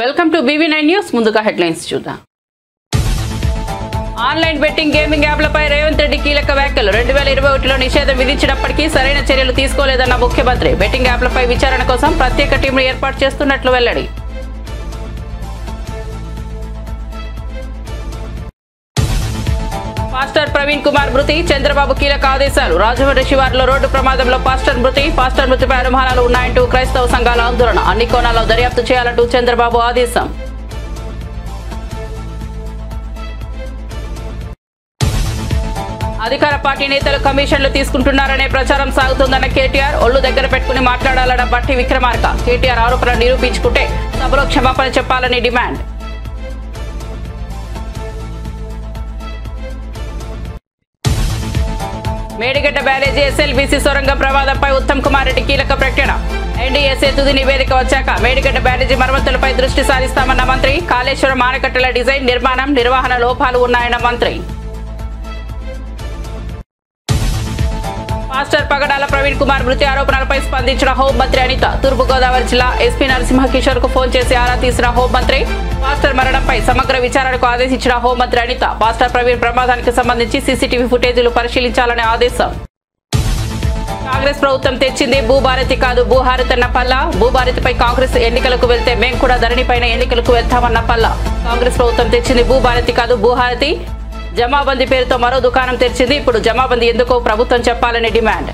Welcome to BV9 news. ముందుగా headlines చూద్దాం. Online betting gaming యాప్లపై రేవంత్ రెడ్డి కీలక వ్యాఖ్యలు. 2021లో నిషేధం విధించినప్పటికీ సరైన చర్యలు తీసుకోలేదన్న ముఖ్యమంత్రి. బెట్టింగ్ యాప్లపై విచారణ కోసం ప్రత్యేక టీంను ఏర్పాటు చేస్తున్నట్లు వెల్లడి. పాస్టర్ ప్రవీణ్ కుమార్ మృతి, చంద్రబాబు కీలక ఆదేశాలు. రాజమండ్రి శివారులో రోడ్డు ప్రమాదంలో పాస్టర్ మృతిపై అనుమానాలు ఉన్నాయంటూ క్రైస్తవ సంఘాల ఆందోళన. అన్ని కోణాల్లో దర్యాప్తు చేయాలంటూ చంద్రబాబు ఆదేశం. అధికార పార్టీ నేతలు కమిషన్లు తీసుకుంటున్నారనే ప్రచారం సాగుతుందన్న కేటీఆర్. ఒళ్లు దగ్గర పెట్టుకుని మాట్లాడాలన్న బట్టి విక్రమార్క. కేటీఆర్ ఆరోపణలు నిరూపించుకుంటే సభలో క్షమాపణ చెప్పాలని డిమాండ్. మేడిగడ్డ బ్యారేజీ SLBC సొరంగం ప్రమాదంపై ఉత్తమ్ కుమార్ రెడ్డి కీలక ప్రకటన. NDSA తుది నివేదిక వచ్చాక మేడిగడ్డ బ్యారేజీ మరమ్మతులపై దృష్టి సారిస్తామన్న మంత్రి. కాళేశ్వరం ఆనకట్టల డిజైన్, నిర్మాణం, నిర్వహణ లోపాలు ఉన్నాయన్న మంత్రి. పాస్టర్ పగడాల ప్రవీణ్ కుమార్ మృతి ఆరోపణలపై స్పందించిన హోంమంత్రి అనిత. తూర్పుగోదావరి జిల్లా SP నరసింహకిషోర్ కు ఫోన్ చేసి ఆరా తీసిన హోంమంత్రి. పాస్టర్ మరణంపై సమగ్ర విచారణకు ఆదేశించిన హోంమంత్రి అనిత. పాస్టర్ ప్రవీణ్ ప్రమాదానికి సంబంధించి CCTV ఫుటేజీలు పరిశీలించాలని ఆదేశం. కాంగ్రెస్ ప్రభుత్వం తెచ్చింది భూభారతి కాదు భూహారతన్న పల్లా. భూభారతిపై కాంగ్రెస్ ఎన్నికలకు వెళ్తే మేం కూడా ధరణిపైన ఎన్నికలకు వెళ్తామన్న పల్లా. కాంగ్రెస్ ప్రభుత్వం తెచ్చింది భూభారతి కాదు భూహారతి. జమాబందీ పేరుతో మరో దుకాణం తెరిచింది. ఇప్పుడు జమాబందీ ఎందుకో ప్రభుత్వం చెప్పాలని డిమాండ్.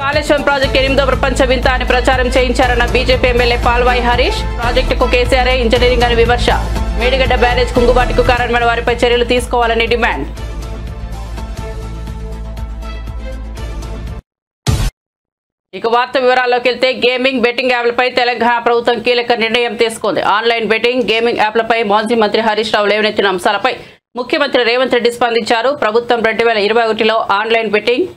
కాళేశ్వరం ప్రాజెక్టు 8వ ప్రపంచ వింత అని ప్రచారం చేయించారన్న BJP ఎమ్మెల్యే పాల్వాయి హరీష్. ప్రాజెక్టుకు కేసీఆర్ ఇంజనీరింగ్ అని విమర్శ. మేడిగడ్డ బ్యారేజ్ కుంగుబాటుకు కారణమైన వారిపై చర్యలు తీసుకోవాలని డిమాండ్. ఇక వార్త వివరాల్లోకి వెళ్తే గేమింగ్ బెట్టింగ్ యాప్లపై తెలంగాణ ప్రభుత్వం కీలక నిర్ణయం తీసుకుంది. ఆన్లైన్ బెట్టింగ్ గేమింగ్ యాప్లపై మాజీ మంత్రి హరీష్ రావు లేవనెత్తిన అంశాలపై ముఖ్యమంత్రి రేవంత్ రెడ్డి స్పందించారు. ప్రభుత్వం 2021లో ఆన్లైన్ బెట్టింగ్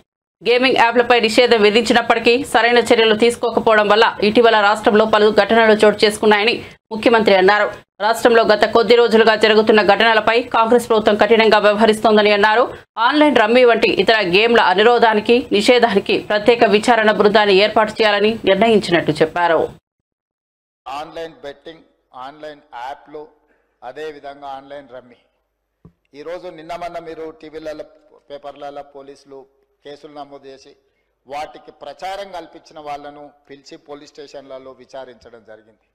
గేమింగ్ యాప్లపై నిషేధం విధించినప్పటికీ సరైన చర్యలు తీసుకోకపోవడం వల్ల ఇటీవల రాష్ట్రంలో పలు ఘటనలు చోటు చేసుకున్నాయని ముఖ్యమంత్రి అన్నారు. రాష్ట్రంలో గత కొద్ది రోజులుగా జరుగుతున్న ఘటనలపై కాంగ్రెస్ ప్రభుత్వం కఠినంగా వ్యవహరిస్తోందని అన్నారు. ఆన్లైన్ రమ్మీ వంటి ఇతర గేమ్ల నిరోధానికి, నిషేధానికి ప్రత్యేక విచారణ బృందాన్ని ఏర్పాటు చేయాలని నిర్ణయించినట్టు చెప్పారు. ఆన్లైన్ బెట్టింగ్, ఆన్లైన్ యాప్లు, అదేవిధంగా ఆన్లైన్ రమ్మీ ఈరోజు నిన్న మొన్న మీరు టీవీలలో, పేపర్లలో పోలీసులు కేసులు నమోదు చేసి వాటికి ప్రచారం కల్పించిన వాళ్ళను పిలిచి పోలీస్ స్టేషన్లలో విచారించడం జరిగింది.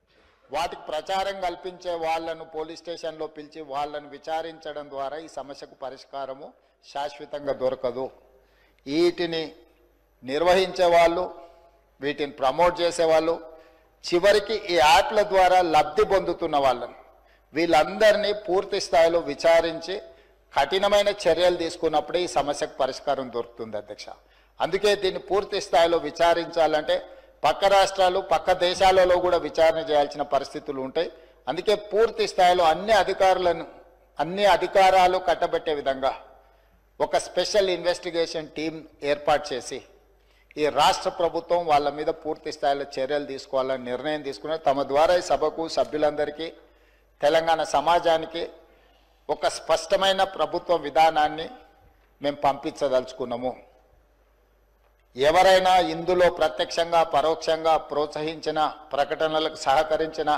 వాటికి ప్రచారం కల్పించే వాళ్ళను పోలీస్ స్టేషన్లో పిలిచి వాళ్ళను విచారించడం ద్వారా ఈ సమస్యకు పరిష్కారము శాశ్వతంగా దొరకదు. వీటిని నిర్వహించే వాళ్ళు, వీటిని ప్రమోట్ చేసేవాళ్ళు, చివరికి ఈ యాప్ల ద్వారా లబ్ధి పొందుతున్న వాళ్ళను వీళ్ళందరినీ పూర్తి స్థాయిలో విచారించి కఠినమైన చర్యలు తీసుకున్నప్పుడే ఈ సమస్యకు పరిష్కారం దొరుకుతుంది అధ్యక్ష. అందుకే దీన్ని పూర్తి స్థాయిలో విచారించాలంటే పక్క రాష్ట్రాలు, పక్క దేశాలలో కూడా విచారణ చేయాల్సిన పరిస్థితులు ఉంటాయి. అందుకే పూర్తి స్థాయిలో అన్ని అధికారాలు కట్టబెట్టే విధంగా ఒక స్పెషల్ ఇన్వెస్టిగేషన్ టీం ఏర్పాటు చేసి ఈ రాష్ట్ర ప్రభుత్వం వాళ్ళ మీద పూర్తి స్థాయిలో చర్యలు తీసుకోవాలని నిర్ణయం తీసుకున్నారు. తమ ద్వారా ఈ సభకు, సభ్యులందరికీ, తెలంగాణ సమాజానికి ఒక స్పష్టమైన ప్రభుత్వ విధానాన్ని మేము పంపించదలుచుకున్నాము. ఎవరైనా ఇందులో ప్రత్యక్షంగా, పరోక్షంగా ప్రోత్సహించిన, ప్రకటనలకు సహకరించిన,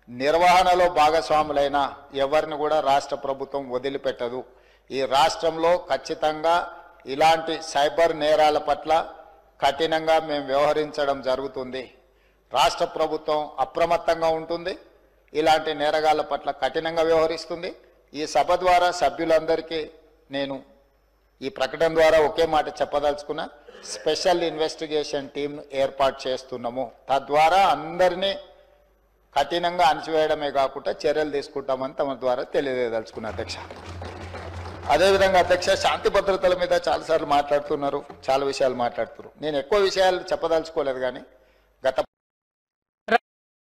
నిర్వహణలో భాగస్వాములైన ఎవరిని కూడా రాష్ట్ర ప్రభుత్వం వదిలిపెట్టదు. ఈ రాష్ట్రంలో ఖచ్చితంగా ఇలాంటి సైబర్ నేరాల పట్ల కఠినంగా మేము వ్యవహరించడం జరుగుతుంది. రాష్ట్ర ప్రభుత్వం అప్రమత్తంగా ఉంటుంది, ఇలాంటి నేరగాళ్ల పట్ల కఠినంగా వ్యవహరిస్తుంది. ఈ సభ ద్వారా సభ్యులందరికీ నేను ఈ ప్రకటన ద్వారా ఒకే మాట చెప్పదలుచుకున్నా, స్పెషల్ ఇన్వెస్టిగేషన్ టీం ఏర్పాటు చేస్తున్నాము. తద్వారా అందరినీ కఠినంగా అణచివేయడమే కాకుండా చర్యలు తీసుకుంటామని తమ ద్వారా తెలియజేయదలుచుకున్నా అధ్యక్ష. అదేవిధంగా అధ్యక్ష, శాంతి భద్రతల మీద చాలాసార్లు మాట్లాడుతున్నారు, చాలా విషయాలు మాట్లాడుతున్నారు. నేను ఎక్కువ విషయాలు చెప్పదలుచుకోలేదు, కానీ గత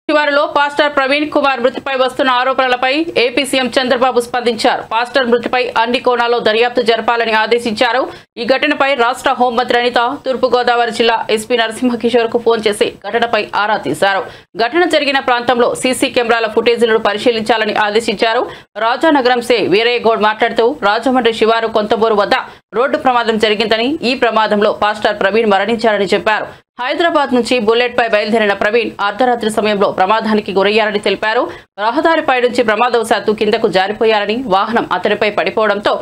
శివారులో పాస్టర్ ప్రవీణ్ కుమార్ మృతిపై వస్తున్న ఆరోపణలపై ఏపీ సీఎం చంద్రబాబు స్పందించారు. పాస్టర్ మృతిపై అన్ని కోణాల్లో దర్యాప్తు జరపాలని ఆదేశించారు. ఈ ఘటనపై రాష్ట్ర హోంమంత్రి అనిత తూర్పుగోదావరి జిల్లా SP నరసింహకిషోర్ కు ఫోన్ చేసి ఘటనపై ఆరా తీశారు. ఘటన జరిగిన ప్రాంతంలో సీసీ కెమెరాల ఫుటేజీలను పరిశీలించాలని ఆదేశించారు. రాజానగరం సే వీరయ్య గౌడ్ మాట్లాడుతూ రాజమండ్రి శివారు కొంతబోరు వద్ద రోడ్డు ప్రమాదం జరిగిందని, ఈ ప్రమాదంలో పాస్టర్ ప్రవీణ్ మరణించారని చెప్పారు. హైదరాబాద్ నుంచి బుల్లెట్ పై బయలుదేరిన ప్రవీణ్ అర్ధరాత్రి సమయంలో ప్రమాదానికి గురయ్యారని తెలిపారు. రహదారిపై నుంచి ప్రమాదవశాత్తు కిందకు జారిపోయారని, వాహనం అతనిపై పడిపోవడంతో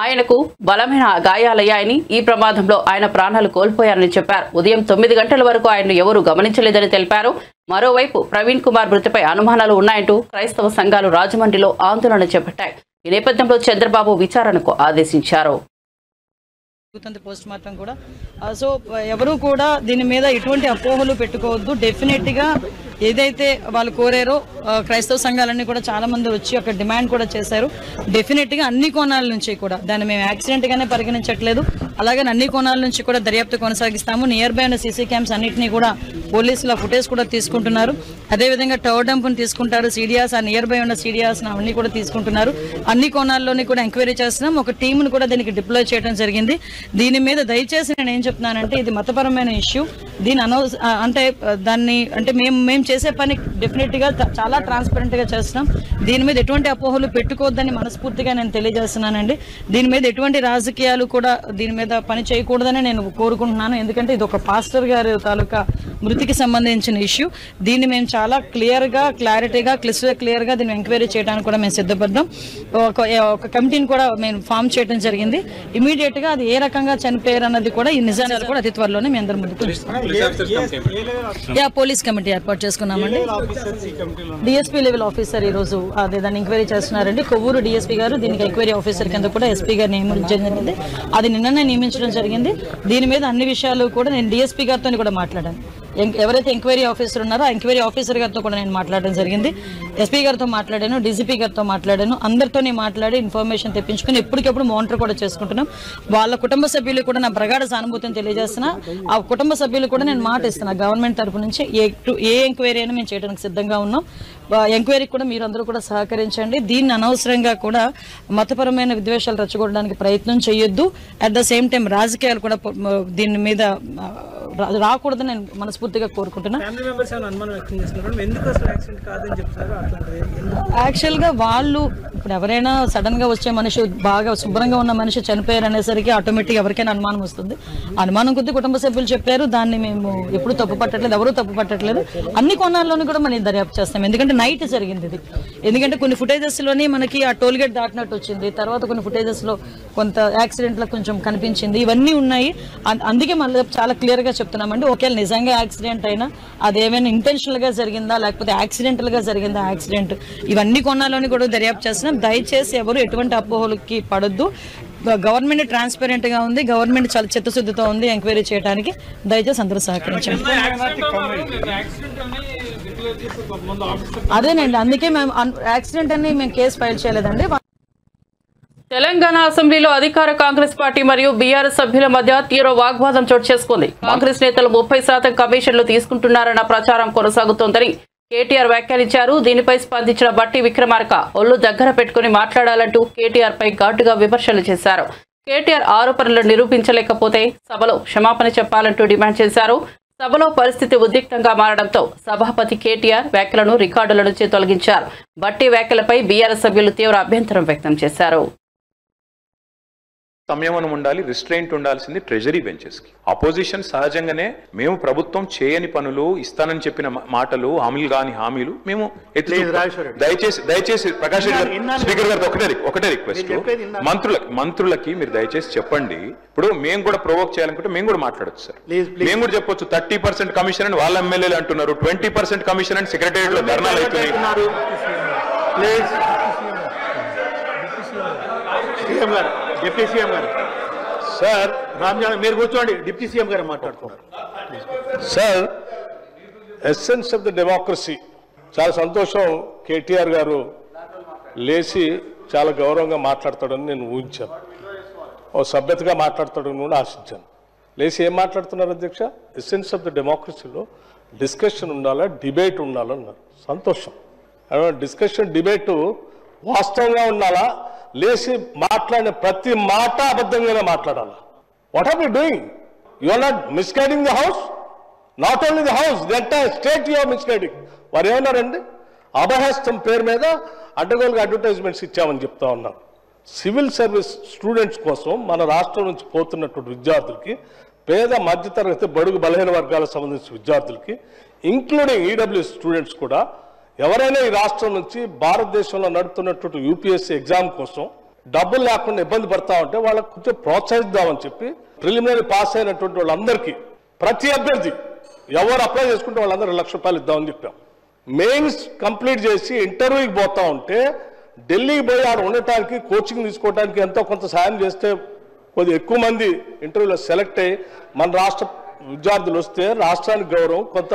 ఆయనకు బలమైన గాయాలయ్యాయని, ఈ ప్రమాదంలో ఆయన ప్రాణాలు కోల్పోయారని చెప్పారు. ఉదయం 9 గంటల వరకు ఆయన్ను ఎవరూ గమనించలేదని తెలిపారు. మరోవైపు ప్రవీణ్ కుమార్ మృతిపై అనుమానాలు ఉన్నాయంటూ క్రైస్తవ సంఘాలు రాజమండ్రిలో ఆందోళన చేపట్టాయి. ఈ నేపథ్యంలో చంద్రబాబు విచారణకు ఆదేశించారు. పోస్ట్ మార్టం కూడా సో ఎవరు కూడా దీని మీద ఎటువంటి అపోహలు పెట్టుకోవద్దు. డెఫినెట్గా ఏదైతే వాళ్ళు కోరారో క్రైస్తవ సంఘాలన్నీ కూడా చాలా మంది వచ్చి అక్కడ డిమాండ్ కూడా చేశారు. డెఫినెట్గా అన్ని కోణాల నుంచి కూడా దాన్ని మేము యాక్సిడెంట్గానే పరిగణించట్లేదు. అలాగే అన్ని కోణాల నుంచి కూడా దర్యాప్తు కొనసాగిస్తాము. నియర్ బై ఉన్న సీసీ క్యామ్స్ అన్నింటినీ కూడా పోలీసుల ఫుటేజ్ కూడా తీసుకుంటున్నారు. అదేవిధంగా టవర్ డంప్ను తీసుకుంటారు, సీడియాస్ ఆ నియర్ బై ఉన్న సీడియాస్ అవన్నీ కూడా తీసుకుంటున్నారు. అన్ని కోణాల్లోని కూడా ఎంక్వైరీ చేస్తున్నాం. ఒక టీంను కూడా దీనికి డిప్లాయ్ చేయడం జరిగింది. దీని మీద దయచేసి నేను ఏం చెప్తున్నానంటే ఇది మతపరమైన ఇష్యూ. దీని అంటే మేము చేసే పని డెఫినెట్గా చాలా ట్రాన్స్పరెంట్గా చేస్తున్నాం. దీని మీద ఎటువంటి అపోహలు పెట్టుకోవద్దని మనస్ఫూర్తిగా నేను తెలియజేస్తున్నానండి. దీని మీద ఎటువంటి రాజకీయాలు కూడా దీని మీద పని చేయకూడదని నేను కోరుకుంటున్నాను. ఎందుకంటే ఇది ఒక పాస్టర్ గారి తాలూకా మృతికి సంబంధించిన ఇష్యూ. దీన్ని మేము చాలా క్లారిటీగా క్లియర్గా దీన్ని ఎంక్వైరీ చేయడానికి కూడా మేము సిద్ధపడ్డాం. ఒక కమిటీని కూడా మేము ఫామ్ చేయడం జరిగింది. ఇమీడియట్గా అది ఏ రకంగా చనిపోయారు అన్నది కూడా ఈ నిజాలు కూడా అతి త్వరలోనే మీ అందరి ముందుకు పోలీస్ కమిటీ ఏర్పాటు చేసుకున్నామండి. డిఎస్పీ లెవెల్ ఆఫీసర్ ఈ రోజు దాన్ని ఎంక్వైరీ చేస్తున్నారండి. కొవ్వూరు డిఎస్పీ గారు దీనికి ఎంక్వైరీ ఆఫీసర్ కింద కూడా ఎస్పీ గారు నియమించడం జరిగింది. అది నిన్ననే నియమించడం జరిగింది. దీని మీద అన్ని విషయాలు కూడా నేను డిఎస్పీ గారితో కూడా మాట్లాడాను. ఎవరైతే ఎంక్వైరీ ఆఫీసర్ ఉన్నారో ఆ ఎంక్వైరీ ఆఫీసర్ గారితో కూడా నేను మాట్లాడడం జరిగింది. ఎస్పీ గారితో మాట్లాడాను, డీజీపీ గారితో మాట్లాడాను. అందరితో మాట్లాడి ఇన్ఫర్మేషన్ తెప్పించుకుని ఎప్పటికెప్పుడు మానిటర్ కూడా చేసుకుంటున్నాం. వాళ్ళ కుటుంబ సభ్యులు కూడా నా ప్రగాఢ సానుభూతిని తెలియజేస్తున్నా. ఆ కుటుంబ సభ్యులు కూడా నేను మాట ఇస్తున్నా గవర్నమెంట్ తరఫు నుంచి ఏ ఎంక్వైరీ అయినా మేము చేయడానికి సిద్ధంగా ఉన్నాం. ఎంక్వైరీకి కూడా మీరందరూ కూడా సహకరించండి. దీన్ని అనవసరంగా కూడా మతపరమైన విద్వేషాలు రెచ్చగొట్టడానికి ప్రయత్నం చేయొద్దు. అట్ ద సేమ్ టైం రాజకీయాలు కూడా దీని మీద రాకూడదని నేను మనస్ఫూర్తిగా కోరుకుంటున్నా. యాక్చువల్గా వాళ్ళు ఇప్పుడు ఎవరైనా సడన్ గా వచ్చే మనిషి బాగా శుభ్రంగా ఉన్న మనిషి చనిపోయారు అనేసరికి ఆటోమేటిక్ ఎవరికైనా అనుమానం వస్తుంది. అనుమానం కొద్ది కుటుంబ సభ్యులు చెప్పారు. దాన్ని మేము ఎప్పుడు తప్పు పట్టట్లేదు, ఎవరూ తప్పు పట్టట్లేదు. అన్ని కోణాల్లోనూ కూడా మనం దర్యాప్తు చేస్తాం. ఎందుకంటే నైట్ జరిగింది ఇది. ఎందుకంటే కొన్ని ఫుటేజెస్ లోని మనకి ఆ టోల్ గేట్ దాటినట్టు వచ్చింది. తర్వాత కొన్ని ఫుటేజెస్ లో కొంత యాక్సిడెంట్ లో కొంచెం కనిపించింది. ఇవన్నీ ఉన్నాయి. అందుకే మళ్ళీ చాలా క్లియర్ గా చెప్తున్నామండి. ఒకవేళ నిజంగా యాక్సిడెంట్ అయినా అదేమైనా ఇంటెన్షనల్ గా జరిగిందా లేకపోతే యాక్సిడెంటల్ గా జరిగిందా యాక్సిడెంట్, ఇవన్నీ కోణాల్లోని కూడా దర్యాప్తు చేస్తున్నాం. దయచేసి ఎవరు ఎటువంటి అపోహలకి పడొద్దు. గవర్నమెంట్ ట్రాన్స్పరెంట్ గా ఉంది. గవర్నమెంట్ చాలా చిత్తశుద్ధితో ఉంది ఎంక్వైరీ చేయడానికి. దయచేసి అందరూ సహకరించండి. అదేనండి, అందుకే మేము యాక్సిడెంట్ అని మేము కేసు ఫైల్ చేయలేదండి. తెలంగాణ అసెంబ్లీలో అధికార కాంగ్రెస్ పార్టీ మరియు బీఆర్ఎస్ సభ్యుల మధ్య తీవ్ర వాగ్వాదం చోటు చేసుకుంది. కాంగ్రెస్ నేతలు 30% కమిషన్లు తీసుకుంటున్నారన్న ప్రచారం కొనసాగుతోందని కేటీఆర్ వ్యాఖ్యానించారు. దీనిపై స్పందించిన బట్టి విక్రమార్క ఒళ్ళు దగ్గర పెట్టుకుని మాట్లాడాలంటూ కేటీఆర్ పై ఘాటుగా విమర్శలు చేశారు. కేటీఆర్ ఆరోపణలు నిరూపించలేకపోతే సభలో క్షమాపణ చెప్పాలంటూ డిమాండ్ చేశారు. సభలో పరిస్థితి ఉద్రిక్తంగా మారడంతో సభాపతి కేటీఆర్ వ్యాఖ్యలను రికార్డుల నుంచి తొలగించారు. బట్టి వ్యాఖ్యలపై బీఆర్ఎస్ సభ్యులు తీవ్ర అభ్యంతరం వ్యక్తం చేశారు. సంయమనం ఉండాలి, రిస్ట్రెయింట్ ఉండాల్సింది ట్రెజరీ బెంచెస్కి. అపోజిషన్ సహజంగానే మేము ప్రభుత్వం చేయని పనులు, ఇస్తానని చెప్పిన మాటలు, హామీలు మేము దయచేసి ప్రకాష్ రెడ్డి గారు స్పీకర్ గారితో ఒకటే రిక్వెస్ట్, మంత్రులకి మీరు దయచేసి చెప్పండి. ఇప్పుడు మేము కూడా ప్రొవోక్ చేయాలనుకుంటే మేము కూడా మాట్లాడచ్చు సార్. మేము కూడా చెప్పొచ్చు 30% కమిషన్ అని వాళ్ళ ఎమ్మెల్యేలు అంటున్నారు, 20% కమిషన్ అని సెక్రటేరియట్ లో ధర్నాలు అవుతున్నాయి. డిప్యూటీ సీఎం గారు సార్, రామ్జాన్ మీరు కూర్చోండి. డిప్యూటీ సీఎం గారు మాట్లాడుతున్నారు sir. Essence of the democracy. చాలా సంతోషం కేటీఆర్ గారు లేచి చాలా గౌరవంగా మాట్లాడతాడని నేను ఊహించాను. ఓ సభ్యతగా మాట్లాడతాడని కూడా ఆశించాను. లేచి ఏం మాట్లాడుతున్నారు అధ్యక్ష? ఎసెన్స్ ఆఫ్ ద డెమోక్రసీలో డిస్కషన్ ఉండాలా, డిబేట్ ఉండాలన్నారు. సంతోషం. డిస్కషన్ డిబేటు వాస్తవంగా ఉండాలా, లేచి మాట్లాడిన ప్రతి మాట అబద్ధంగానే మాట్లాడాలా? What are you doing? You are not misguiding the house, not only the house, the entire state you are misguiding. వారు ఏమన్నారండి? అభయహస్తం పేరు మీద అడ్డగోలుగా అడ్వర్టైజ్మెంట్స్ ఇచ్చామని చెప్తా ఉన్నారు. సివిల్ సర్వీస్ స్టూడెంట్స్ కోసం మన రాష్ట్రం నుంచి పోతున్నటువంటి విద్యార్థులకి పేద మధ్యతరగతి బడుగు బలహీన వర్గాలకు సంబంధించిన విద్యార్థులకి ఇంక్లూడింగ్ ఈడబ్ల్యూఎస్ స్టూడెంట్స్ కూడా ఎవరైనా ఈ రాష్ట్రం నుంచి భారతదేశంలో నడుపుతున్నటువంటి యూపీఎస్సీ ఎగ్జామ్ కోసం డబ్బులు లేకుండా ఇబ్బంది పడతా ఉంటే వాళ్ళకు కొంచెం ప్రోత్సహిద్దామని చెప్పి ప్రిలిమినరీ పాస్ అయినటువంటి వాళ్ళందరికీ ప్రతి అభ్యర్థి ఎవరు అప్లై చేసుకుంటే వాళ్ళందరూ ₹1,00,000 ఇద్దామని చెప్పాం. మెయిన్స్ కంప్లీట్ చేసి ఇంటర్వ్యూకి పోతా ఉంటే ఢిల్లీకి పోయి ఆడ ఉండటానికి కోచింగ్ తీసుకోవడానికి ఎంతో కొంత సాయం చేస్తే కొద్దిగా ఎక్కువ మంది ఇంటర్వ్యూలో సెలెక్ట్ అయ్యి మన రాష్ట్ర విద్యార్థులు వస్తే రాష్ట్రానికి గౌరవం, కొంత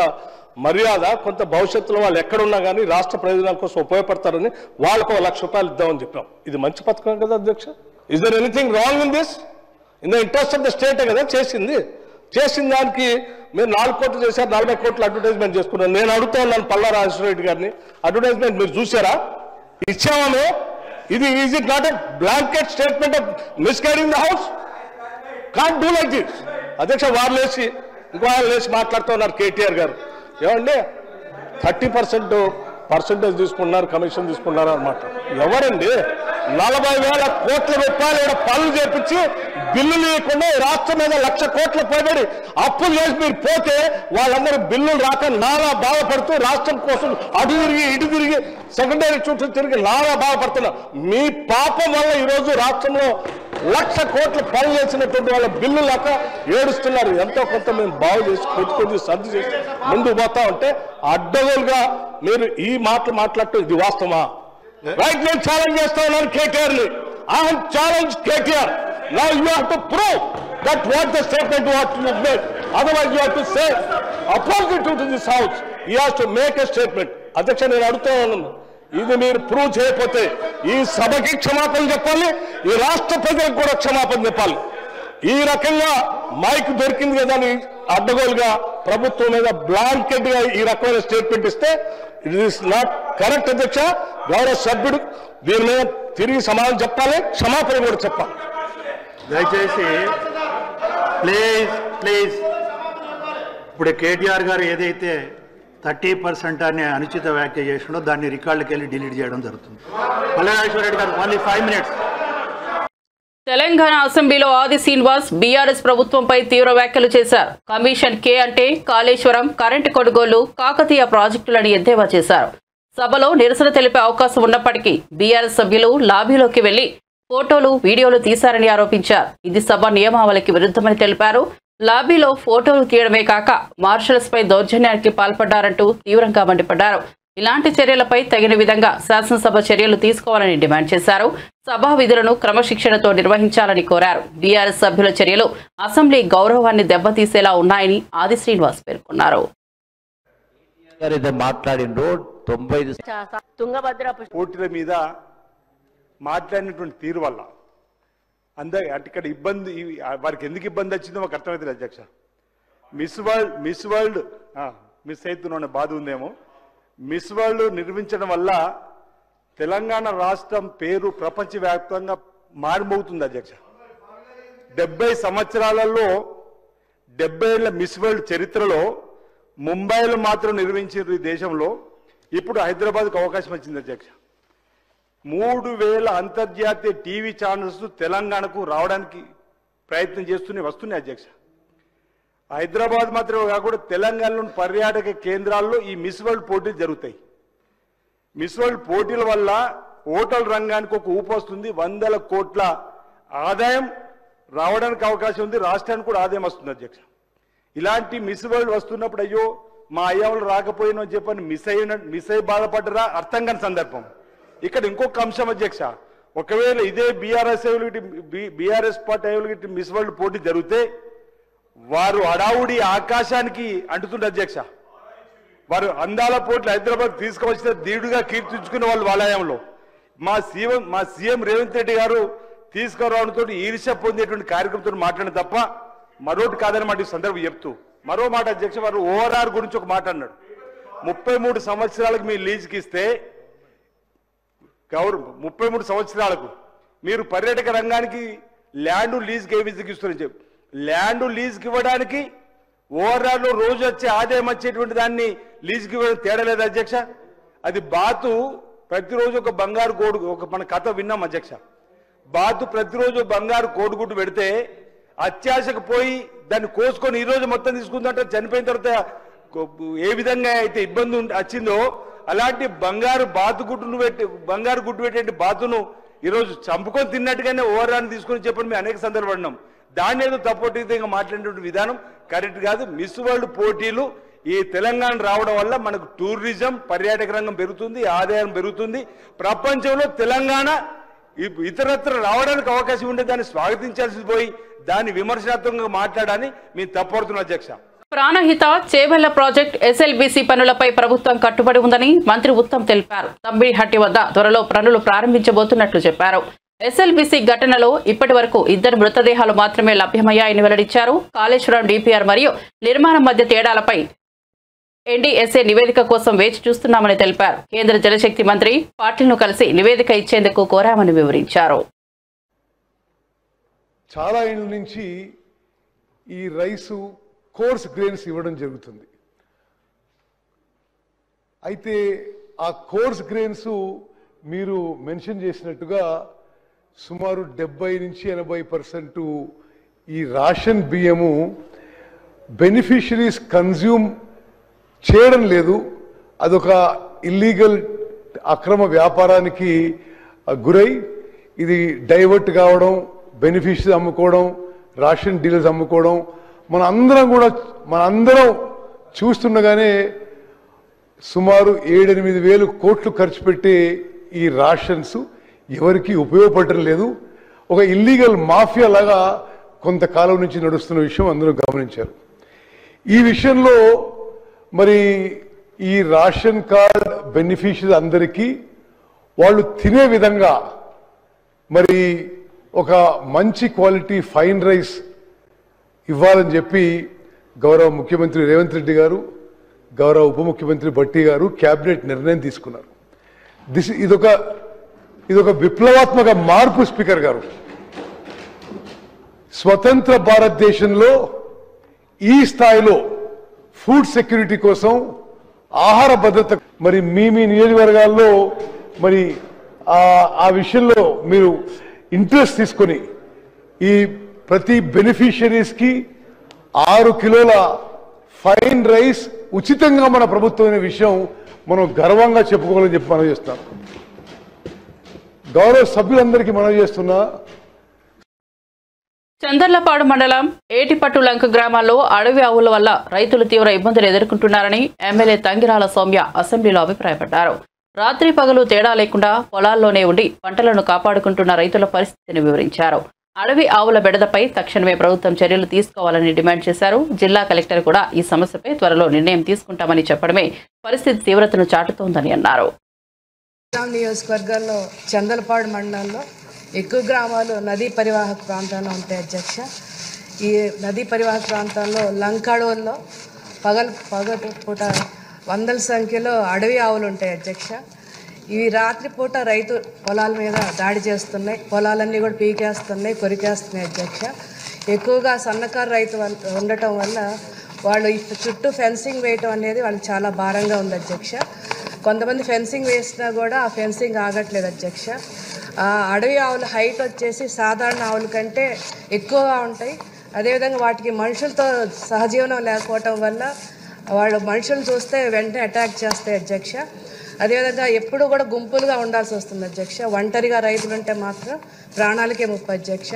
మర్యాద, కొంత భవిష్యత్తులో వాళ్ళు ఎక్కడున్నా కానీ రాష్ట్ర ప్రయోజనాల కోసం ఉపయోగపడతారని వాళ్ళకు ₹1,00,000 ఇద్దామని చెప్పాం. ఇది మంచి పథకం కదా అధ్యక్ష? Is there anything wrong in this? In the interest of the స్టేటే కదా చేసిన దానికి మీరు 4 కోట్లు చేశారు, 40 కోట్లు అడ్వర్టైజ్మెంట్ చేసుకున్నారు. నేను అడుగుతా ఉన్నాను పల్లా రాజేశ్వర రెడ్డి గారిని, అడ్వర్టైజ్మెంట్ మీరు చూసారా? ఇచ్చామే. ఇది is it not a blanket statement of misguiding the house? Can't do like this. అధ్యక్ష వారు లేచి ఇంకో ఆయన లేచి మాట్లాడుతూ ఉన్నారు కేటీఆర్ గారు. ఏమండి 30% తీసుకున్నారు, కమిషన్ తీసుకున్నారు అన్నమాట. ఎవరండి 40,000 కోట్ల రూపాయలు పనులు చేపించి బిల్లులు ఇవ్వకుండా రాష్ట్రం మీద 1,00,000 కోట్ల పోబడి అప్పులు చేసి మీరు పోతే వాళ్ళందరూ బిల్లులు రాక నానా బాధపడుతూ రాష్ట్రం కోసం అటు తిరిగి ఇటు తిరిగి సెకండరీ చుట్టూ తిరిగి నానా బాధపడుతున్నారు. మీ పాపం వల్ల ఈరోజు రాష్ట్రంలో 1,00,000 కోట్ల పనులు చేసినటువంటి వాళ్ళ బిల్లు లేక ఏడుస్తున్నారు. ఎంతో కొంత మేము బాగు చేసి కొద్ది సర్ది చేసి ముందుకు పోతా ఉంటే అడ్డగోలుగా మీరు ఈ మాటలు మాట్లాడటం ఇది వాస్తవమా? రైట్, నేను ఛాలెంజ్ చేస్తా ఉన్నాను కేటీఆర్ని. I have challenge KTR. Now you have to prove that what the statement what you made. Otherwise you have to say opposite to this house. You have to make a statement. అధ్యక్ష నేను అడుగుతా ఉన్నాను, ఇది మీరు prove చేయకపోతే ఈ సభకి క్షమాపణ చెప్పాలి, ఈ రాష్ట్ర ప్రజలకు కూడా క్షమాపణ చెప్పాలి. ఈ రకంగా మైక్ దొరికింది కదా అని అడ్డగోలుగా ప్రభుత్వం మీద బ్లాంకెట్ గా ఈ రకమైన స్టేట్మెంట్ ఇస్తే ఇట్ ఈస్ నాట్ కరెక్ట్ అధ్యక్ష. గౌరవ సభ్యుడు దీని మీద తిరిగి సమాధానం చెప్పాలి, క్షమాపణ కూడా చెప్పాలి. దయచేసి ప్లీజ్ ఇప్పుడు కేటీఆర్ గారు ఏదైతే 30% అనే అనుచిత వ్యాఖ్య చేసిండో దాన్ని రికార్డుకి వెళ్ళి డిలీట్ చేయడం జరుగుతుంది. పల్లెనాగేశ్వర రెడ్డి గారు ఓన్లీ 5 minutes. తెలంగాణ అసెంబ్లీలో ఆది శ్రీనివాస్ బీఆర్ఎస్ ప్రభుత్వంపై తీవ్ర వ్యాఖ్యలు చేశారు. కమిషన్ కే అంటే కాళేశ్వరం, కరెంటు కొనుగోలు, కాకతీయ ప్రాజెక్టులని ఎద్దేవా చేశారు. సభలో నిరసన తెలిపే అవకాశం ఉన్నప్పటికీ బీఆర్ఎస్ సభ్యులు లాబీలోకి వెళ్లి ఫోటోలు, వీడియోలు తీశారని ఆరోపించారు. ఇది సభ నియమావళికి విరుద్ధమని తెలిపారు. లాబీలో ఫోటోలు తీయడమే కాక మార్షల్స్ పై దౌర్జన్యానికి పాల్పడ్డారంటూ తీవ్రంగా మండిపడ్డారు. ఇలాంటి చర్యలపై తగిన విధంగా శాసనసభ చర్యలు తీసుకోవాలని డిమాండ్ చేశారు. సభా విధులను క్రమశిక్షణతో నిర్వహించాలని కోరారు. బీఆర్ఎస్ సభ్యుల చర్యలు అసెంబ్లీ గౌరవాన్ని దెబ్బతీసేలా ఉన్నాయని ఆది శ్రీనివాస్ పేర్కొన్నారు. పోటీల మీద మాట్లాడినటువంటి తీరు వల్ల ఇక్కడ ఇబ్బంది, వారికి ఎందుకు ఇబ్బంది వచ్చిందో మాకు అర్థమవుతుంది అధ్యక్ష. మిస్ వరల్డ్ మిస్ అవుతున్న బాధ ఉందేమో. మిస్ వరల్డ్ నిర్మించడం వల్ల తెలంగాణ రాష్ట్రం పేరు ప్రపంచవ్యాప్తంగా మారుమోగుతుంది అధ్యక్ష. 70 సంవత్సరాలలో 70 ఏళ్ల మిస్ వరల్డ్ చరిత్రలో ముంబైలో మాత్రం నిర్మించారు ఈ దేశంలో. ఇప్పుడు హైదరాబాద్కు అవకాశం వచ్చింది అధ్యక్ష. 3000 అంతర్జాతీయ టీవీ ఛానల్స్ తెలంగాణకు రావడానికి ప్రయత్నం వస్తున్నాయి అధ్యక్ష. హైదరాబాద్ మాత్రమే కాకుండా తెలంగాణలోని పర్యాటక కేంద్రాల్లో ఈ మిస్ వరల్డ్ పోటీలు జరుగుతాయి. మిస్ వరల్డ్ పోటీల వల్ల హోటల్ రంగానికి ఒక ఊపు వస్తుంది. 100 కోట్ల ఆదాయం రావడానికి అవకాశం ఉంది. రాష్ట్రానికి కూడా ఆదాయం వస్తుంది అధ్యక్ష. ఇలాంటి మిస్ వరల్డ్ వస్తున్నప్పుడు అయ్యో మా అయ్యవాళ్ళు రాకపోయినా అని చెప్పని మిస్ అయ్యి బాధపడ్డరా అర్థం కాని సందర్భం. ఇక్కడ ఇంకొక అంశం అధ్యక్ష, ఒకవేళ ఇదే బీఆర్ఎస్ పార్టీ మిస్ వరల్డ్ పోటీ జరిగితే వారు అడావుడి ఆకాశానికి అంటుతుండే అధ్యక్ష. వారు అందాల పోట్లు హైదరాబాద్ తీసుకువచ్చిన ధీడుగా కీర్తించుకున్న వాళ్ళు వాలయంలో మా సీఎం రేవంత్ రెడ్డి గారు తీసుకురావడంతో ఈర్ష్య పొందేటువంటి కార్యక్రమంతో మాట్లాడిన తప్ప మరోటి కాదని మాట ఈ సందర్భం చెప్తూ మరో మాట అధ్యక్ష, వారు ఓఆర్ఆర్ గురించి ఒక మాట అన్నాడు. 33 సంవత్సరాలకు మీ లీజుకి ఇస్తే 33 సంవత్సరాలకు మీరు పర్యాటక రంగానికి ల్యాండ్ లీజ్కి ఏ విధంగా ఇస్తారని చెప్పి ల్యాండ్ లీజ్కి ఇవ్వడానికి ఓఆర్ఆర్లో రోజు వచ్చే ఆదాయం వచ్చేటువంటి దాన్ని లీజ్కి ఇవ్వడం తేడా లేదు అధ్యక్ష. అది బాతు ప్రతిరోజు ఒక బంగారు కోడు, ఒక మన కథ విన్నాం అధ్యక్ష. బాతు ప్రతిరోజు బంగారు కోడిగుడ్డు పెడితే అత్యాశకు పోయి దాన్ని కోసుకొని ఈ రోజు మొత్తం తీసుకుందంటే చనిపోయిన తర్వాత ఏ విధంగా అయితే ఇబ్బంది వచ్చిందో అలాంటి బంగారు గుడ్డు పెట్టే బాతును ఈరోజు చంపుకొని తిన్నట్టుగానే ఓవరాన్ని తీసుకొని చెప్పని మేము అనేక సందర్భపడినాం. దాన్ని ఏదో తప్పొట్టిగా మాట్లాడినటువంటి విధానం కరెక్ట్ కాదు. మిస్ వరల్డ్ పోటీలు ఈ తెలంగాణ రావడం వల్ల మనకు టూరిజం పర్యాటక రంగం పెరుగుతుంది, ఆదాయం పెరుగుతుంది. ప్రపంచంలో తెలంగాణ ఇతరత్ర రావడానికి అవకాశం ఉంటే దాన్ని స్వాగతించాల్సి పోయి దాన్ని విమర్శనాత్మకంగా మాట్లాడాలని మేము తప్పడుతున్నాం అధ్యక్ష. ప్రాణహిత చేవెళ్ల ప్రాజెక్ట్ ఎస్ఎల్బీసీ పనులపై ప్రభుత్వం కట్టుబడి ఉందని మంత్రి ఉత్తమ్ తెలిపారు. తంబిడిహట్టి వద్ద త్వరలో పనులు ప్రారంభించబోతున్నట్లు చెప్పారు. ఎస్ఎల్బీసీ ఘటనలో ఇప్పటి వరకు 2 మృతదేహాలు మాత్రమే లభ్యమయ్యాయని వెల్లడించారు. కాళేశ్వరం డీపీఆర్ మరియు నిర్మాణం మధ్య తేడాలపై ఎన్డీఎస్ఏ నివేదిక కోసం వేచి చూస్తున్నామని తెలిపారు. కేంద్ర జలశక్తి మంత్రి పాటిల్ను కలిసి నివేదిక ఇచ్చేందుకు కోరామని వివరించారు. చాలా ఏళ్ళ నుంచి ఈ రైసు కోర్స్ గ్రెయిన్స్ ఇవ్వడం జరుగుతుంది. అయితే ఆ కోర్స్ గ్రెయిన్స్ మీరు మెన్షన్ చేసినట్టుగా సుమారు 70 నుంచి 80% ఈ రేషన్ బియ్యము బెనిఫిషరీస్ కన్జ్యూమ్ చేయడం లేదు. అదొక ఇల్లీగల్ అక్రమ వ్యాపారానికి గురై ఇది డైవర్ట్ కావడం, బెనిఫిషరీస్ అమ్ముకోవడం, రేషన్ డీలర్స్ అమ్ముకోవడం మనందరం చూస్తుండగానే సుమారు 7-8 వేలు కోట్లు ఖర్చు పెట్టి ఈ రేషన్స్ ఎవరికి ఉపయోగపడటం లేదు. ఒక ఇల్లీగల్ మాఫియా లాగా కొంతకాలం నుంచి నడుస్తున్న విషయం అందరూ గమనించారు. ఈ విషయంలో మరి ఈ రేషన్ కార్డ్ బెనిఫిషరీస్ అందరికీ వాళ్ళు తినే విధంగా మరి ఒక మంచి క్వాలిటీ ఫైన్ రైస్ ఇవ్వాలని చెప్పి గౌరవ ముఖ్యమంత్రి రేవంత్ రెడ్డి గారు, గౌరవ ఉప ముఖ్యమంత్రి భట్టి గారు క్యాబినెట్ నిర్ణయం తీసుకున్నారు. ఇదొక విప్లవాత్మక మార్పు. స్పీకర్ గారు, స్వతంత్ర భారతదేశంలో ఈ స్థాయిలో ఫుడ్ సెక్యూరిటీ కోసం, ఆహార భద్రత మరి మీ నియోజకవర్గాల్లో మరి ఆ విషయంలో మీరు ఇంట్రెస్ట్ తీసుకొని ఈ ప్రతి బెనిఫిషరీస్కి 6 కిలోల ఫైన్ రైస్ ఉచితంగా మన ప్రభుత్వమైన విషయం మనం గర్వంగా చెప్పుకోవాలని చెప్పి మనం చేస్తాం. గౌరవ సభ్యులందరికీ మనం చేస్తున్నా. చందర్లపాడు మండలం ఏటిపట్టు లంక గ్రామాల్లో అడవి ఆవుల వల్ల రైతులు తీవ్ర ఇబ్బందులు ఎదుర్కొంటున్నారని ఎమ్మెల్యే తంగిరాల సౌమ్య అసెంబ్లీలో అభిప్రాయపడ్డారు. రాత్రి పగలు తేడా లేకుండా పొలాల్లోనే ఉండి పంటలను కాపాడుకుంటున్న రైతుల పరిస్థితిని వివరించారు. అడవి ఆవుల బెడదపై తక్షణమే ప్రభుత్వం చర్యలు తీసుకోవాలని డిమాండ్ చేశారు. జిల్లా కలెక్టర్ కూడా ఈ సమస్యపై త్వరలో నిర్ణయం తీసుకుంటామని చెప్పడమే పరిస్థితి తీవ్రతను చాటుతోందని అన్నారు. నియోజకవర్గాల్లో చందలపాడు మండలంలో ఎక్కువ గ్రామాలు నదీ పరివాహక ప్రాంతాల్లో ఉంటాయి అధ్యక్ష. ఈ నదీ పరివాహక ప్రాంతాల్లో లంకాడోల్లో పగటిపూట వందల సంఖ్యలో అడవి ఆవులు ఉంటాయి అధ్యక్ష. ఇవి రాత్రిపూట రైతు పొలాల మీద దాడి చేస్తున్నాయి, పొలాలన్నీ కూడా పీకేస్తున్నాయి, కొరికేస్తున్నాయి అధ్యక్ష. ఎక్కువగా సన్నకారు రైతు ఉండటం వల్ల వాళ్ళు చుట్టూ ఫెన్సింగ్ వేయటం అనేది వాళ్ళకి చాలా భారంగా ఉంది అధ్యక్ష. కొంతమంది ఫెన్సింగ్ వేసినా కూడా ఆ ఫెన్సింగ్ ఆగట్లేదు అధ్యక్ష. అడవి ఆవుల హైట్ వచ్చేసి సాధారణ ఆవుల కంటే ఎక్కువగా ఉంటాయి. అదేవిధంగా వాటికి మనుషులతో సహజీవనం లేకపోవటం వల్ల వాళ్ళు మనుషులను చూస్తే వెంటనే అటాక్ చేస్తాయి అధ్యక్ష. అదేవిధంగా ఎప్పుడు కూడా గుంపులుగా ఉండాల్సి వస్తుంది అధ్యక్ష. ఒంటరిగా రైతులు ఉంటే మాత్రం ప్రాణాలకే ముప్పు అధ్యక్ష.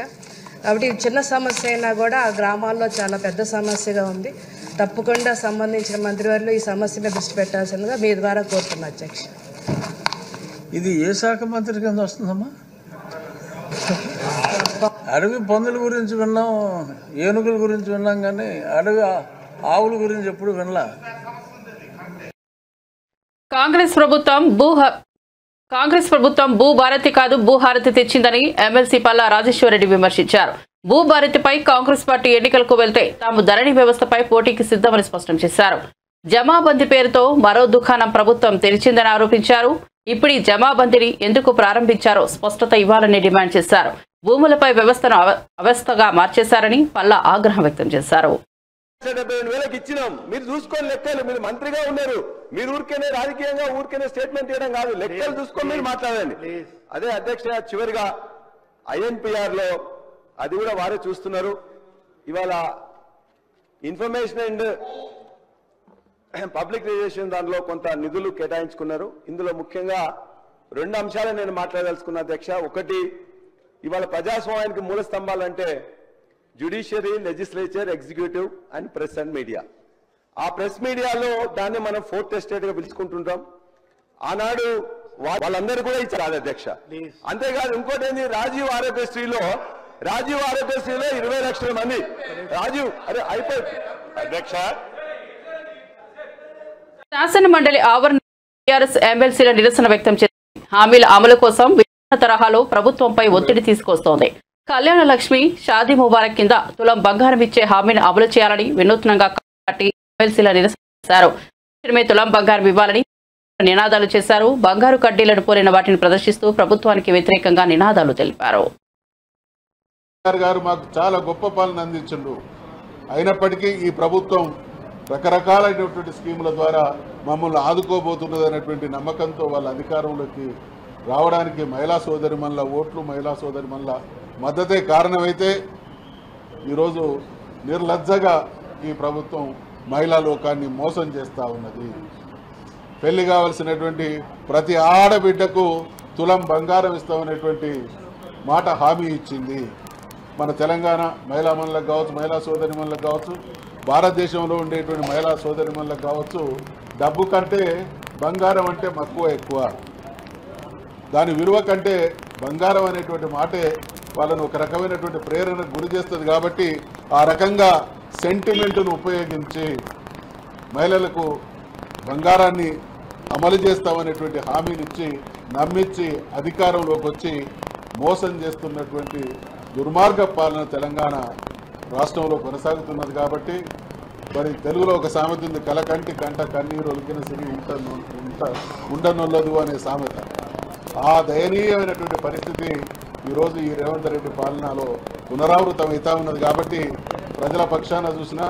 కాబట్టి చిన్న సమస్య అయినా కూడా ఆ గ్రామాల్లో చాలా పెద్ద సమస్యగా ఉంది. తప్పకుండా సంబంధించిన మంత్రివర్యులు ఈ సమస్య మీద దృష్టి పెట్టాల్సిందిగా మీ ద్వారా కోరుతున్నా అధ్యక్ష. ఇది ఏ శాఖ మంత్రి కింద వస్తుందమ్మా? అడవి పందుల గురించి విన్నాం, ఏనుగుల గురించి విన్నాం, కానీ అడవి ఆవుల గురించి ఎప్పుడు వినలా. కాంగ్రెస్ ప్రభుత్వం భూభారతి కాదు భూహారతి తెచ్చిందని ఎమ్మెల్సీ పల్లా రాజేశ్వరరెడ్డి విమర్శించారు. భూభారతిపై కాంగ్రెస్ పార్టీ ఎన్నికలకు వెళ్తే తాము ధరణి వ్యవస్థపై పోటీకి సిద్ధమని స్పష్టం చేశారు. జమాబందీ పేరుతో మరో దుకాణం ప్రభుత్వం తెరిచిందని ఆరోపించారు. ఇప్పుడు ఈ జమాబందీని ఎందుకు ప్రారంభించారో స్పష్టత ఇవ్వాలని డిమాండ్ చేశారు. భూములపై వ్యవస్థను అవస్థగా మార్చేశారని పల్లా ఆగ్రహం వ్యక్తం చేశారు. 72,000 ఇచ్చినాం, మీరు చూసుకొని లెక్కలు. మీరు మంత్రిగా ఉన్నారు, మీరు ఊరికేనే రాజకీయంగా ఊరికేనే స్టేట్మెంట్ ఇవ్వడం కాదు, లెక్కలు చూసుకొని మీరు మాట్లాడండి. అదే అధ్యక్ష, చివరిగా INPR లో అది కూడా వారే చూస్తున్నారు. ఇవాళ ఇన్ఫర్మేషన్ అండ్ పబ్లిక్ రిలేషన్ దానిలో కొంత నిధులు కేటాయించుకున్నారు. ఇందులో ముఖ్యంగా 2 అంశాలు నేను మాట్లాడదలుచుకున్న అధ్యక్ష. ఒకటి, ఇవాళ ప్రజాస్వామ్యానికి మూల స్తంభాలంటే judiciary, legislature, executive and press and media. ఆ ప్రెస్ మీడియాలో దాన్ని మనం 4th ఎస్టేట్ గా పిలుచుకుంటుంటాం. ఆనాడు వాళ్ళందరూ కూడా ఇచ్చారు అధ్యక్ష. అంతేకాదు ఇంకోటి ఏంది, రాజీవ్ ఆరోగ్యశ్రీలో 20 లక్షల మంది రాజీవ్ అయిపోయింది అధ్యక్ష. శాసన మండలి ఆవరణ టీఆర్ఎస్ ఎమ్మెల్సీల నిరసన వ్యక్తం చేసింది. హామీల అమలు కోసం విభిన్న తరహాలో ప్రభుత్వంపై ఒత్తిడి తీసుకొస్తోంది. కళ్యాణ లక్ష్మి, షాదీ ముబారక్ కింద తులం బంగారం ఇచ్చే హామీని అమలు చేయాలని వినూత్నంగా ఎమ్మెల్సీల నిరసన చేశారు. తులం బంగారం ఇవ్వాలని నినాదాలు చేశారు. బంగారు కడ్డీలను పోలిన వాటిని ప్రదర్శిస్తూ ప్రభుత్వానికి వ్యతిరేకంగా నినాదాలు తెలిపారు. గారు మాకు చాలా గొప్ప పాలన అందించిండు. అయినప్పటికీ ఈ ప్రభుత్వం రకరకాలైనటువంటి స్కీముల ద్వారా మమ్మల్ని ఆదుకోబోతున్నది అనేటువంటి నమ్మకంతో వాళ్ళ అధికారంలోకి రావడానికి మహిళా సోదరిమణుల ఓట్లు, మహిళా సోదరిమణుల మద్దతే కారణమైతే ఈరోజు నిర్లజ్జగా ఈ ప్రభుత్వం మహిళా లోకాన్ని మోసం చేస్తూ ఉన్నది. పెళ్లి కావలసినటువంటి ప్రతి ఆడబిడ్డకు తులం బంగారం ఇస్తామనేటువంటి మాట హామీ ఇచ్చింది. మన తెలంగాణ మహిళా మనులకు కావచ్చు, మహిళా సోదరిమణులకు కావచ్చు, భారతదేశంలో ఉండేటువంటి మహిళా సోదరిమణులకు కావచ్చు, డబ్బు కంటే బంగారం అంటే మక్కువ ఎక్కువ. దాని విలువ కంటే బంగారం అనేటువంటి మాటే వాళ్ళను ఒక రకమైనటువంటి ప్రేరణకు గురి చేస్తుంది. కాబట్టి ఆ రకంగా సెంటిమెంట్ను ఉపయోగించి మహిళలకు బంగారాన్ని అమలు చేస్తామనేటువంటి హామీనిచ్చి నమ్మించి అధికారంలోకి వచ్చి మోసం చేస్తున్నటువంటి దుర్మార్గ పాలన తెలంగాణ రాష్ట్రంలో కొనసాగుతున్నది. కాబట్టి మరి తెలుగులో ఒక సామెత ఉంది, కలకంటి కంట కన్నీరు ఒలికిన సిరి ఉండనొల్లదు అనే సామెత. ఆ దయనీయమైనటువంటి పరిస్థితి ఈరోజు ఈ రేవంత్ రెడ్డి పాలనలో పునరావృతం అవుతా ఉన్నది. కాబట్టి ప్రజల పక్షాన చూసినా,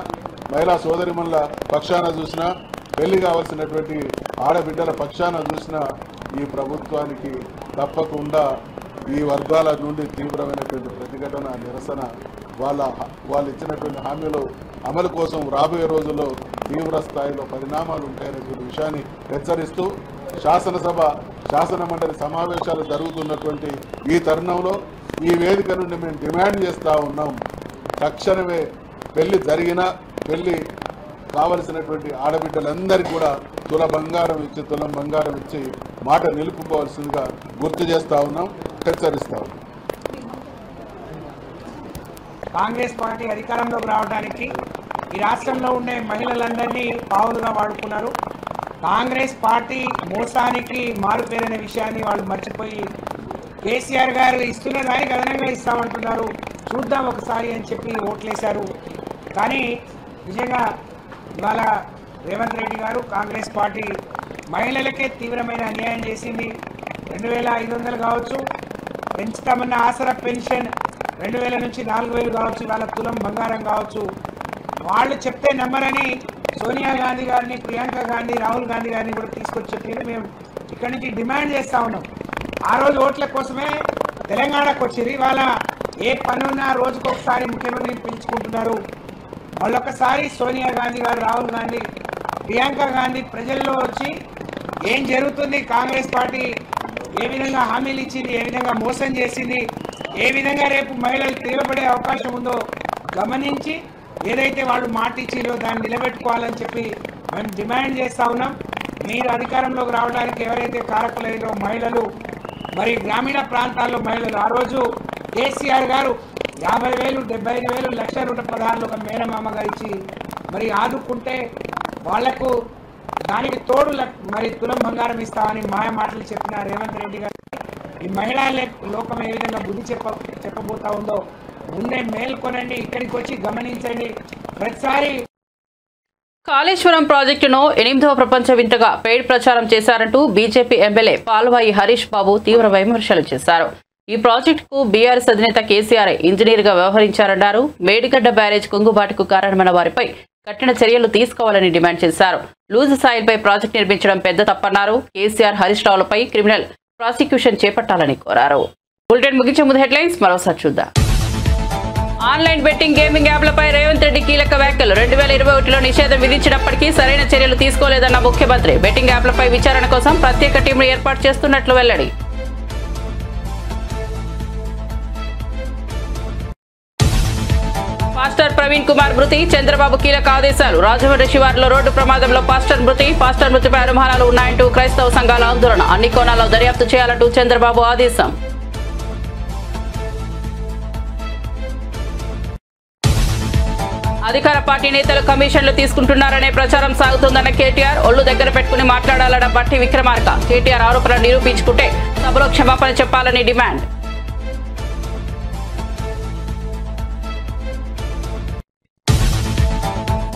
మహిళా సోదరిమణుల పక్షాన చూసినా, పెళ్లి కావాల్సినటువంటి ఆడబిడ్డల పక్షాన చూసినా ఈ ప్రభుత్వానికి తప్పకుండా ఈ వర్గాల నుండి తీవ్రమైనటువంటి ప్రతిఘటన, నిరసన, వాళ్ళు ఇచ్చినటువంటి హామీలు అమలు కోసం రాబోయే రోజుల్లో తీవ్ర స్థాయిలో పరిణామాలు ఉంటాయనేటువంటి విషయాన్ని హెచ్చరిస్తూ శాసనసభ, శాసన మండలి సమావేశాలు జరుగుతున్నటువంటి ఈ తరుణంలో ఈ వేదిక నుండి మేము డిమాండ్ చేస్తూ ఉన్నాం, తక్షణమే పెళ్లి జరిగినా పెళ్లి కావలసినటువంటి ఆడబిడ్డలందరికీ కూడా తులం బంగారం ఇచ్చి మాట నిలుపుకోవాల్సిందిగా గుర్తు చేస్తూ ఉన్నాం, హెచ్చరిస్తా ఉన్నాం. కాంగ్రెస్ పార్టీ అధికారంలోకి రావడానికి ఈ రాష్ట్రంలో ఉండే మహిళలందరినీ పావులుగా వాడుకున్నారు. కాంగ్రెస్ పార్టీ మోసానికి మారుపేరైన విషయాన్ని వాళ్ళు మర్చిపోయి కేసీఆర్ గారు ఇస్తున్న దానికి అదనంగా ఇస్తామంటున్నారు, చూద్దాం ఒకసారి అని చెప్పి ఓట్లేశారు. కానీ నిజంగా ఇవాళ రేవంత్ రెడ్డి గారు, కాంగ్రెస్ పార్టీ మహిళలకే తీవ్రమైన అన్యాయం చేసింది. 2500 కావచ్చు, పెంచుతామన్న ఆసరా పెన్షన్ 2000 నుంచి 4000 కావచ్చు, వాళ్ళ తులం బంగారం కావచ్చు, వాళ్ళు చెప్తే నమ్మరని సోనియా గాంధీ గారిని, ప్రియాంక గాంధీ, రాహుల్ గాంధీ గారిని కూడా తీసుకొచ్చి చెప్పి మేము ఇక్కడి నుంచి డిమాండ్ చేస్తూ ఉన్నాం. ఆ రోజు ఓట్ల కోసమే తెలంగాణకు వచ్చింది. ఇవాళ ఏ పనున్నా రోజుకొకసారి ముఖ్యమంత్రిని పిలుచుకుంటున్నారు. మళ్ళొకసారి సోనియా గాంధీ గారు, రాహుల్ గాంధీ, ప్రియాంక గాంధీ ప్రజల్లో వచ్చి ఏం జరుగుతుంది, కాంగ్రెస్ పార్టీ ఏ విధంగా హామీలు ఇచ్చింది, ఏ విధంగా మోసం చేసింది, ఏ విధంగా రేపు మహిళలు తీవ్రపడే అవకాశం ఉందో గమనించి ఏదైతే వాళ్ళు మాట ఇచ్చిరో దాన్ని నిలబెట్టుకోవాలని చెప్పి మేము డిమాండ్ చేస్తూ ఉన్నాం. మీరు అధికారంలోకి రావడానికి ఎవరైతే కారకులైనో మహిళలు, మరి గ్రామీణ ప్రాంతాల్లో మహిళలు, ఆ రోజు కేసీఆర్ గారు 50,000, 75,000, 1,16,000 ఒక మేనమామగా ఇచ్చి మరి ఆదుకుంటే వాళ్లకు దానికి తోడు మరి తులం బంగారం ఇస్తామని మాయ మాటలు చెప్పిన రేవంత్ రెడ్డి గారు ఈ మహిళా లోకం ఏ విధంగా బుద్ధి చెప్పబోతా ఉందో ముందే మేల్కొనండి, ఇక్కడికి వచ్చి గమనించండి. ప్రతిసారి కాళేశ్వరం ప్రాజెక్టును 8వ ప్రపంచ వింతగా పెయిడ్ ప్రచారం చేశారంటూ బీజేపీ ఎమ్మెల్యే పాల్వాయి హరీష్ బాబు తీవ్ర విమర్శలు చేశారు. ఈ ప్రాజెక్టుకు బీఆర్ఎస్ అధినేత కేసీఆర్ ఇంజనీర్గా వ్యవహరించారన్నారు. మేడిగడ్డ బ్యారేజ్ కుంగుబాటుకు కారణమైన వారిపై కఠిన చర్యలు తీసుకోవాలని డిమాండ్ చేశారు. లూజ్ సాయిల్పై ప్రాజెక్టు నిర్మించడం పెద్ద తప్పన్నారు. కేసీఆర్, హరీష్ రావులపై క్రిమినల్ ప్రాసిక్యూషన్ చేపట్టాలని కోరారు. బులెటిన్ ముగించే ముందు హెడ్లైన్స్ మరోసారి చూద్దాం. ఆన్లైన్ బెట్టింగ్ గేమింగ్ యాప్లపై రేవంత్ రెడ్డి కీలక వ్యాఖ్యలు 2021లో నిషేధం విధించినప్పటికీ సరైన చర్యలు తీసుకోలేదన్న ముఖ్యమంత్రి బెట్టింగ్ యాప్లపై విచారణ కోసం ప్రత్యేక టీంను ఏర్పాటు చేస్తున్నట్లు వెల్లడి. పాస్టర్ ప్రవీణ్ కుమార్ మృతి చంద్రబాబు కీలక ఆదేశాలు. రాజమండ్రి శివారులో రోడ్డు ప్రమాదంలో పాస్టర్ మృతిపై అనుమానాలు ఉన్నాయంటూ క్రైస్తవ సంఘాల ఆందోళన. అన్ని కోణాల్లో దర్యాప్తు చేయాలంటూ చంద్రబాబు ఆదేశం. అధికార పార్టీ నేతలు కమిషన్లు తీసుకుంటున్నారనే ప్రచారం సాగుతోందన్న కేటీఆర్. ఒళ్లు దగ్గర పెట్టుకుని మాట్లాడాలన్న బట్టి విక్రమార్క. కేటీఆర్ ఆరోపణలు నిరూపించుకుంటే సభలో క్షమాపణ చెప్పాలని డిమాండ్.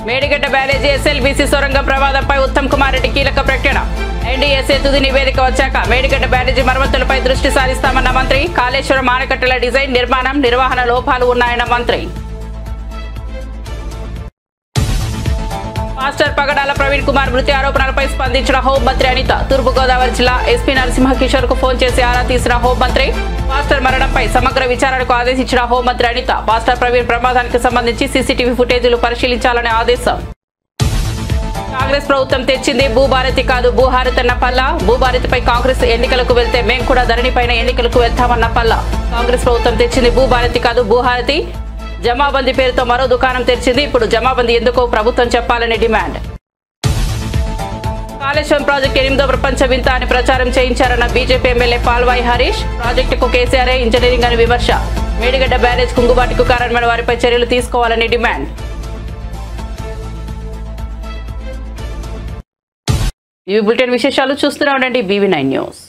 మేడిగడ్డ బ్యారేజీ ఎస్ఎల్బీసీ సొరంగం ప్రమాదంపై ఉత్తమ్ కుమార్ రెడ్డి కీలక ప్రకటన. ఎన్డీఎస్ఏ తుది నివేదిక వచ్చాక మేడిగడ్డ బ్యారేజీ మరమ్మతులపై దృష్టి సారిస్తామన్న మంత్రి. కాళేశ్వరం ఆనకట్టల డిజైన్, నిర్మాణం, నిర్వహణ లోపాలు ఉన్నాయన్న మంత్రి. మాస్టర్ పగడాల ప్రవీణ్ కుమార్ మృతి ఆరోపణలపై స్పందించిన హోంమంత్రి అనిత. తూర్పుగోదావరి జిల్లా ఎస్పీ నరసింహ కిషోర్ కు ఫోన్ చేసి ఆరా తీసిన హోంమంత్రి. పాస్టర్ మరణంపై సమగ్ర విచారణకు ఆదేశించిన హోంమంత్రి అనిత. పాస్టర్ ప్రవీణ్ ప్రమాదానికి సంబంధించి సీసీటీవీ ఫుటేజీలు పరిశీలించాలని ఆదేశం. కాంగ్రెస్ ప్రభుత్వం తెచ్చింది భూభారతి కాదు భూహారతి అన్న పల్లా. భూభారతిపై కాంగ్రెస్ ఎన్నికలకు వెళ్తే మేం కూడా ధరణిపైన ఎన్నికలకు వెళ్తామన్న పల్లా. కాంగ్రెస్ ప్రభుత్వం తెచ్చింది భూభారతి కాదు భూహారతి. జమాబందీ పేరుతో మరో దుకాణం తెరిచింది. ఇప్పుడు జమాబందీ ఎందుకో ప్రభుత్వం చెప్పాలని డిమాండ్. కాళేశ్వరం ప్రాజెక్టు 8వ ప్రపంచ వింత అని ప్రచారం చేయించారన్న బీజేపీ ఎమ్మెల్యే పాల్వాయి హరీష్. ప్రాజెక్టుకు కేసీఆర్ ఇంజనీరింగ్ అని విమర్శ. మేడిగడ్డ బ్యారేజ్ కుంగుబాటుకు కారణమైన వారిపై చర్యలు తీసుకోవాలని డిమాండ్. ఈ బులెటిన్ విశేషాలు చూస్తూనే ఉండండి BV9 న్యూస్.